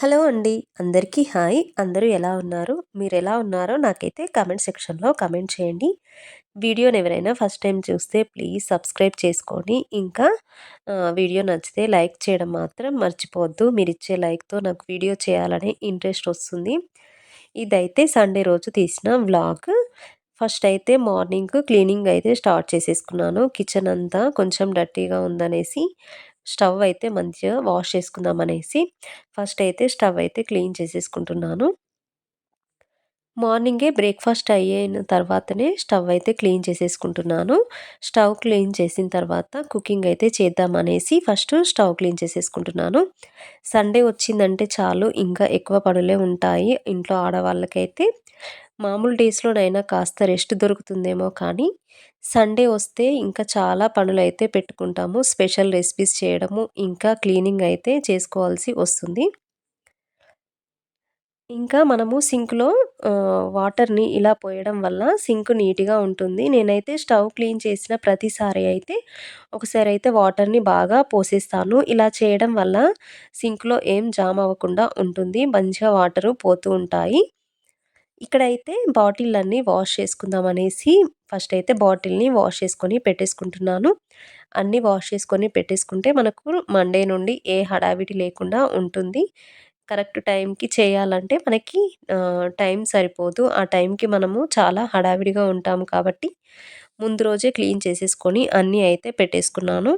Hello అండి. అందరికీ hi. అందరూ ఎలా ఉన్నారు? మీరెలా ఉన్నారో నాకైతే కామెంట్ సెక్షన్‌లో కామెంట్ చేయండి. వీడియోని ఎవరైనా ఫస్ట్ టైమ్ చూస్తే ప్లీజ్ సబ్స్క్రైబ్ చేసుకొని, ఇంకా వీడియో నచ్చితే లైక్ చేయడం మాత్రం మర్చిపోవద్దు. మీరిచ్చే లైక్‌తో నాకు వీడియో చేయాలనే ఇంట్రెస్ట్ వస్తుంది. ఇదైతే సండే రోజు తీసిన వ్లాగ్. ఫస్ట్ అయితే మార్నింగ్ క్లీనింగ్ అయితే స్టార్ట్ చేసేసుకున్నాను. కిచెన్ అంతా కొంచెం డర్టీగా ఉందనేసి స్టవ్ అయితే మంచిగా వాష్ చేసుకుందామనేసి ఫస్ట్ అయితే స్టవ్ అయితే క్లీన్ చేసేసుకుంటున్నాను. మార్నింగే బ్రేక్‌ఫాస్ట్ అయిన తర్వాతనే స్టవ్ అయితే క్లీన్ చేసేసుకుంటున్నాను. స్టవ్ క్లీన్ చేసిన తర్వాత కుకింగ్ అయితే చేద్దామనేసి ఫస్ట్ స్టవ్ క్లీన్ చేసేసుకుంటున్నాను. సండే వచ్చిందంటే చాలు ఇంకా ఎక్కువ పనులే ఉంటాయి ఇంట్లో ఆడవాళ్ళకైతే. మామూలు డేస్‌లోనైనా కాస్త రెస్ట్ దొరుకుతుందేమో కానీ, సండే వస్తే ఇంకా చాలా పనులైతే పెట్టుకుంటాము. స్పెషల్ రెసిపీస్ చేయడము, ఇంకా క్లీనింగ్ అయితే చేసుకోవాల్సి వస్తుంది. ఇంకా మనము సింక్‌లో వాటర్‌ని ఇలా పోయడం వల్ల సింక్ నీట్‌గా ఉంటుంది. నేనైతే స్టవ్ క్లీన్ చేసిన ప్రతిసారి అయితే ఒకసారయితే వాటర్‌ని బాగా పోసేస్తాను. ఇలా చేయడం వల్ల సింక్‌లో ఏం జామ్ అవ్వకుండా ఉంటుంది. మంచిగా వాటరు పోతూ ఉంటాయి. ఇక్కడైతే బాటిళ్ళన్నీ వాష్ చేసుకుందామనేసి ఫస్ట్ అయితే బాటిల్‌ని వాష్ చేసుకొని పెట్టేసుకుంటున్నాను. అన్నీ వాష్ చేసుకొని పెట్టేసుకుంటే మనకు మండే నుండి ఏ హడావిడి లేకుండా ఉంటుంది. కరెక్ట్ టైంకి చేయాలంటే మనకి టైం సరిపోదు. ఆ టైంకి మనము చాలా హడావిడిగా ఉంటాము కాబట్టి ముందు రోజే క్లీన్ చేసేసుకొని అన్నీ అయితే పెట్టేసుకున్నాను.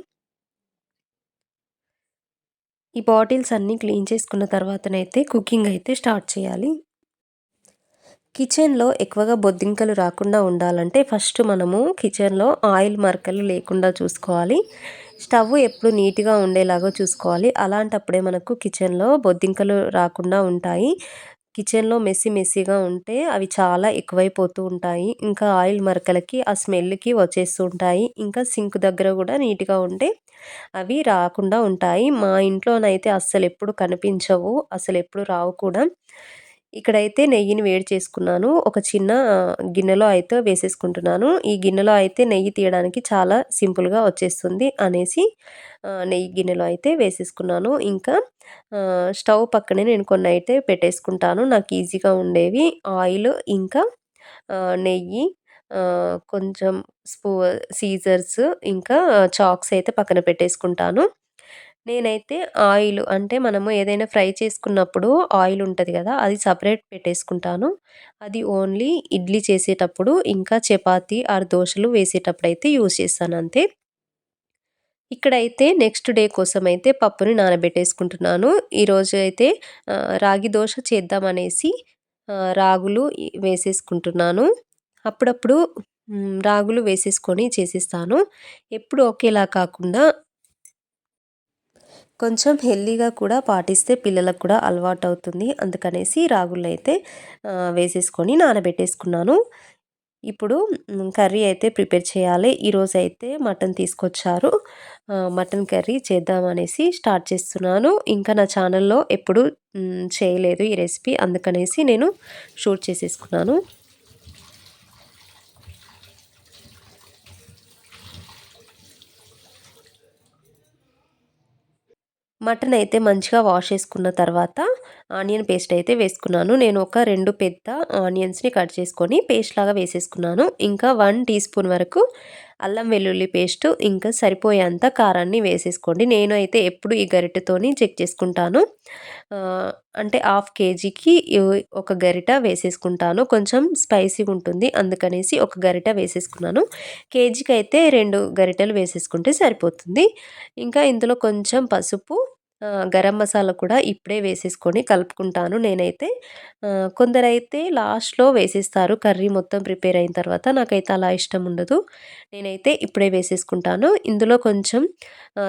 ఈ బాటిల్స్ అన్నీ క్లీన్ చేసుకున్న తర్వాతనైతే కుకింగ్ అయితే స్టార్ట్ చేయాలి. కిచెన్‌లో ఎక్కువగా బొద్దింకలు రాకుండా ఉండాలంటే ఫస్ట్ మనము కిచెన్‌లో ఆయిల్ మరకలు లేకుండా చూసుకోవాలి. స్టవ్ ఎప్పుడు నీట్‌గా ఉండేలాగా చూసుకోవాలి. అలాంటప్పుడే మనకు కిచెన్‌లో బొద్దింకలు రాకుండా ఉంటాయి. కిచెన్‌లో మెస్సీగా ఉంటే అవి చాలా ఎక్కువైపోతూ ఉంటాయి. ఇంకా ఆయిల్ మరకలకి ఆ స్మెల్‌కి వచ్చేస్తూ ఉంటాయి. ఇంకా సింక్ దగ్గర గూడా నీట్‌గా ఉంటే అవి రాకుండా ఉంటాయి. మా ఇంట్లోనైతే అస్సలెప్పుడు కనిపించవు. అసలెప్పుడు రావు కూడా. ఇక్కడైతే నెయ్యిని వేడి చేసుకున్నాను. ఒక చిన్న గిన్నెలో అయితే వేసేసుకుంటున్నాను. ఈ గిన్నెలో అయితే నెయ్యి తీయడానికి చాలా సింపుల్‌గా వచ్చేస్తుంది అనేసి నెయ్యి గిన్నెలో అయితే వేసేసుకున్నాను. ఇంకా స్టవ్ పక్కనే నేను కొన్నయితే పెట్టేసుకుంటాను. నాకు ఈజీగా ఉండేవి. ఆయిల్ ఇంకా నెయ్యి, కొంచెం స్పూ సీజర్స్, ఇంకా చాక్స్ అయితే పక్కన పెట్టేసుకుంటాను. నేనైతే ఆయిల్ అంటే మనము ఏదైనా ఫ్రై చేసుకున్నప్పుడు ఆయిల్ ఉంటది గదా! అది సెపరేట్ పెట్టేసుకుంటాను. అది ఓన్లీ ఇడ్లీ చేసేటప్పుడు, ఇంకా చపాతీ ఆర్ దోసలు వేసేటప్పుడైతే యూజ్ చేస్తానంతే. ఇక్కడైతే నెక్స్ట్ డే కోసమైతే పప్పుని నానబెట్టేసుకుంటున్నాను. ఈరోజు అయితే రాగి దోస చేద్దామనేసి రాగులు వేసేసుకుంటున్నాను. అప్పుడప్పుడు రాగులు వేసేసుకొని చేసేస్తాను. ఎప్పుడు ఒకేలా కాకుండా కొంచెం హెల్తీగా కూడా పాటిస్తే పిల్లలకు కూడా అలవాటవుతుంది. అందుకనేసి రాగులైతే వేసేసుకొని నానబెట్టేసుకున్నాను. ఇప్పుడు కర్రీ అయితే ప్రిపేర్ చేయాలి. ఈరోజైతే మటన్ తీసుకొచ్చారు. మటన్ కర్రీ చేద్దామనేసి స్టార్ట్ చేస్తున్నాను. ఇంకా నా ఛానల్‌లో ఎప్పుడు చేయలేదు ఈ రెసిపీ. అందుకనేసి నేను షూట్ చేసేసుకున్నాను. మటన్ అయితే మంచిగా వాష్ చేసుకున్న తర్వాత ఆనియన్ పేస్ట్ అయితే వేసుకున్నాను. నేను ఒక 2 పెద్ద ఆనియన్స్‌ని కట్ చేసుకొని పేస్ట్ లాగా వేసేసుకున్నాను. ఇంకా 1 టీ స్పూన్ వరకు అల్లం వెల్లుల్లి పేస్టు, ఇంకా సరిపోయేంత కారాన్ని వేసేసుకోండి. నేను అయితే ఎప్పుడు ఈ గరిటెతోని చెక్ చేసుకుంటాను. ఆహ్, అంటే హాఫ్ కేజీకి ఒక గరిట వేసేసుకుంటాను. కొంచెం స్పైసీగా ఉంటుంది. అందుకనేసి ఒక గరిట వేసేసుకున్నాను. కేజీకైతే 2 గరిటెలు వేసేసుకుంటే సరిపోతుంది. ఇంకా ఇందులో కొంచెం పసుపు, గరం మసాలా కూడా ఇప్పుడే వేసేసుకొని కలుపుకుంటాను నేనైతే. కొందరైతే లాస్ట్‌లో వేసేస్తారు కర్రీ మొత్తం ప్రిపేర్ అయిన తర్వాత. నాకైతే అలా ఇష్టం ఉండదు. నేనైతే ఇప్పుడే వేసేసుకుంటాను. ఇందులో కొంచెం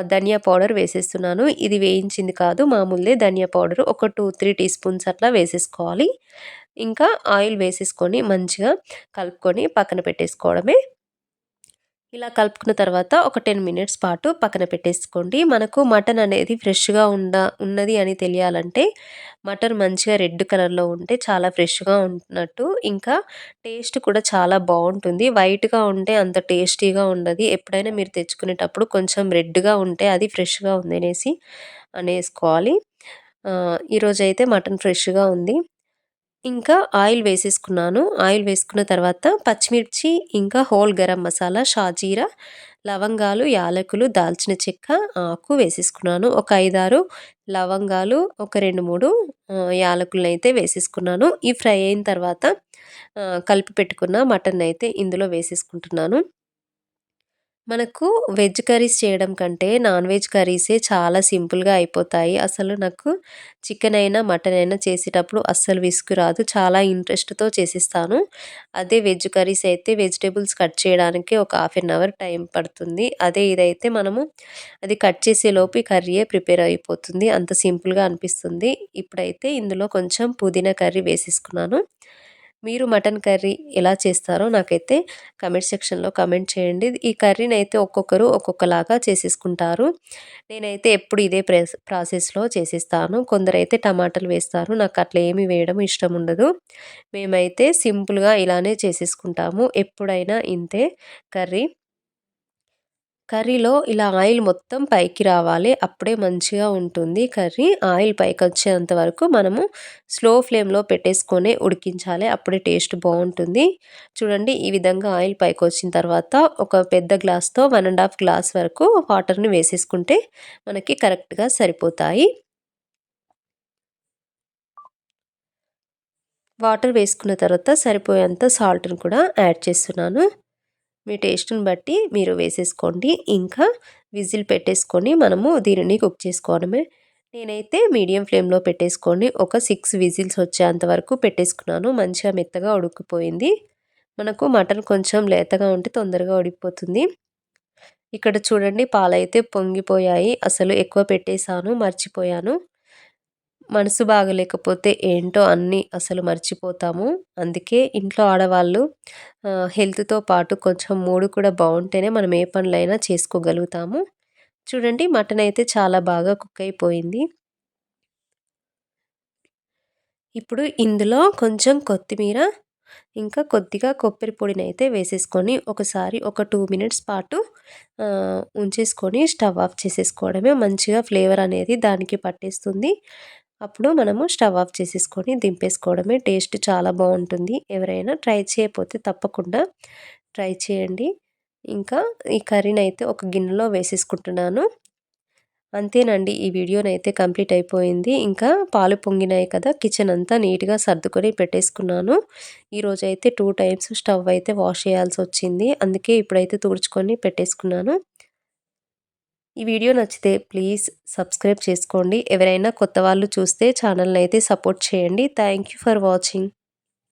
ధనియా పౌడర్ వేసేస్తున్నాను. ఇది వేయించింది కాదు, మామూలుదే ధనియా పౌడర్ ఒక 2, 3 టీ స్పూన్స్ అట్లా వేసేసుకోవాలి. ఇంకా ఆయిల్ వేసేసుకొని మంచిగా కలుపుకొని పక్కన పెట్టేసుకోవడమే. ఇలా కలుపుకున్న తర్వాత ఒక 10 మినిట్స్ పాటు పక్కన పెట్టేసుకోండి. మనకు మటన్ అనేది ఫ్రెష్‌గా ఉన్నది అని తెలియాలంటే మటన్ మంచిగా రెడ్ కలర్‌లో ఉంటే చాలా ఫ్రెష్‌గా ఉన్నట్టు. ఇంకా టేస్ట్ కూడా చాలా బావుంటుంది. వైట్‌గా ఉంటే అంత టేస్టీగా ఉండది. ఎప్పుడైనా మీరు తెచ్చుకునేటప్పుడు కొంచెం రెడ్‌గా ఉంటే అది ఫ్రెష్‌గా ఉందనేసి అనేసుకోవాలి. ఈరోజైతే మటన్ ఫ్రెష్‌గా ఉంది. ఇంకా ఆయిల్ వేసేసుకున్నాను. ఆయిల్ వేసుకున్న తర్వాత పచ్చిమిర్చి, ఇంకా హోల్ గరం మసాలా, షాజీరా, లవంగాలు, యాలకులు, దాల్చిన చెక్క, ఆకు వేసేసుకున్నాను. ఒక 5, 6 లవంగాలు, ఒక 2, 3 యాలకులనైతే వేసేసుకున్నాను. ఈ ఫ్రై అయిన తర్వాత కలిపి పెట్టుకున్న మటన్నయితే ఇందులో వేసేసుకుంటున్నాను. మనకు వెజ్ కర్రీస్ చేయడం కంటే నాన్ వెజ్ కర్రీసే చాలా సింపుల్‌గా అయిపోతాయి. అసలు నాకు చికెన్ అయినా, మటన్ అయినా చేసేటప్పుడు అస్సలు విసుగు రాదు. చాలా ఇంట్రెస్ట్‌తో చేసేస్తాను. అదే వెజ్ కర్రీస్ అయితే వెజిటబుల్స్ కట్ చేయడానికి ఒక హాఫ్ ఎన్ అవర్ టైం పడుతుంది. అదే ఇదైతే మనము అది కట్ చేసేలోపు ఈ కర్రీయే ప్రిపేర్ అయిపోతుంది. అంత సింపుల్‌గా అనిపిస్తుంది. ఇప్పుడైతే ఇందులో కొంచెం పుదీనా కర్రీ వేసేసుకున్నాను. మీరు మటన్ కర్రీ ఎలా చేస్తారో నాకైతే కామెంట్ సెక్షన్‌లో కామెంట్ చేయండి. ఈ కర్రీనైతే ఒక్కొక్కరు ఒక్కొక్కలాగా చేసేసుకుంటారు. నేనైతే ఎప్పుడు ఇదే ప్రాసెస్‌లో చేసేస్తాను. కొందరైతే టమాటాలు వేస్తారు. నాకు అట్లా ఏమి వేయడం ఇష్టం ఉండదు. మేమైతే సింపుల్‌గా ఇలానే చేసేసుకుంటాము. ఎప్పుడైనా ఇంతే కర్రీ. కర్రీలో ఇలా ఆయిల్ మొత్తం పైకి రావాలి. అప్పుడే మంచిగా ఉంటుంది కర్రీ. ఆయిల్ పైకొచ్చేంత వరకు మనము స్లో ఫ్లేమ్‌లో పెట్టేసుకొని ఉడికించాలి. అప్పుడే టేస్ట్ బావుంటుంది. చూడండి ఈ విధంగా ఆయిల్ పైకొచ్చిన తర్వాత ఒక పెద్ద గ్లాస్‌తో 1 ½ గ్లాస్ వరకు వాటర్‌ని వేసేసుకుంటే మనకి కరెక్ట్‌గా సరిపోతాయి. వాటర్ వేసుకున్న తర్వాత సరిపోయేంత సాల్ట్‌ని కూడా యాడ్ చేస్తున్నాను. మీ టేస్ట్‌ని బట్టి మీరు వేసేసుకోండి. ఇంకా విజిల్ పెట్టేసుకొని మనము దీనిని కుక్ చేసుకోవడమే. నేనైతే మీడియం ఫ్లేమ్‌లో పెట్టేసుకొని ఒక 6 విజిల్స్ వచ్చేంత వరకు పెట్టేసుకున్నాను. మంచిగా మెత్తగా ఉడికిపోయింది. మనకు మటన్ కొంచెం లేతగా ఉంటే తొందరగా ఉడికిపోతుంది. ఇక్కడ చూడండి పాలైతే పొంగిపోయాయి. అసలు ఎక్కువ పెట్టేసాను, మర్చిపోయాను. మనసు బాగలేకపోతే ఏంటో అన్నీ అసలు మర్చిపోతాము. అందుకే ఇంట్లో ఆడవాళ్ళు హెల్త్‌తో పాటు కొంచెం మూడ్ కూడా బావుంటేనే మనం ఏ పనులైనా చేసుకోగలుగుతాము. చూడండి మటన్ అయితే చాలా బాగా కుక్ అయిపోయింది. ఇప్పుడు ఇందులో కొంచెం కొత్తిమీర, ఇంకా కొద్దిగా కొబ్బరి పొడినైతే వేసేసుకొని ఒకసారి ఒక 2 మినిట్స్ పాటు ఉంచేసుకొని స్టవ్ ఆఫ్ చేసేసుకోవడమే. మంచిగా ఫ్లేవర్ అనేది దానికి పట్టేస్తుంది. అప్పుడు మనము స్టవ్ ఆఫ్ చేసేసుకొని దింపేసుకోవడమే. టేస్ట్ చాలా బావుంటుంది. ఎవరైనా ట్రై చేయకపోతే తప్పకుండా ట్రై చేయండి. ఇంకా ఈ కర్రీనైతే ఒక గిన్నెలో వేసేసుకుంటున్నాను. అంతేనండి. ఈ వీడియోనైతే కంప్లీట్ అయిపోయింది. ఇంకా పాలు పొంగినాయి కదా! కిచెన్ అంతా నీట్‌గా సర్దుకొని పెట్టేసుకున్నాను. ఈరోజైతే 2 టైమ్స్ స్టవ్ అయితే వాష్ చేయాల్సొచ్చింది. అందుకే ఇప్పుడైతే తుడుచుకొని పెట్టేసుకున్నాను. ఈ వీడియో నచ్చితే ప్లీజ్ సబ్స్క్రైబ్ చేసుకోండి. ఎవరైనా కొత్త వాళ్ళు చూస్తే ఛానల్‌నైతే సపోర్ట్ చేయండి. Thank you for watching.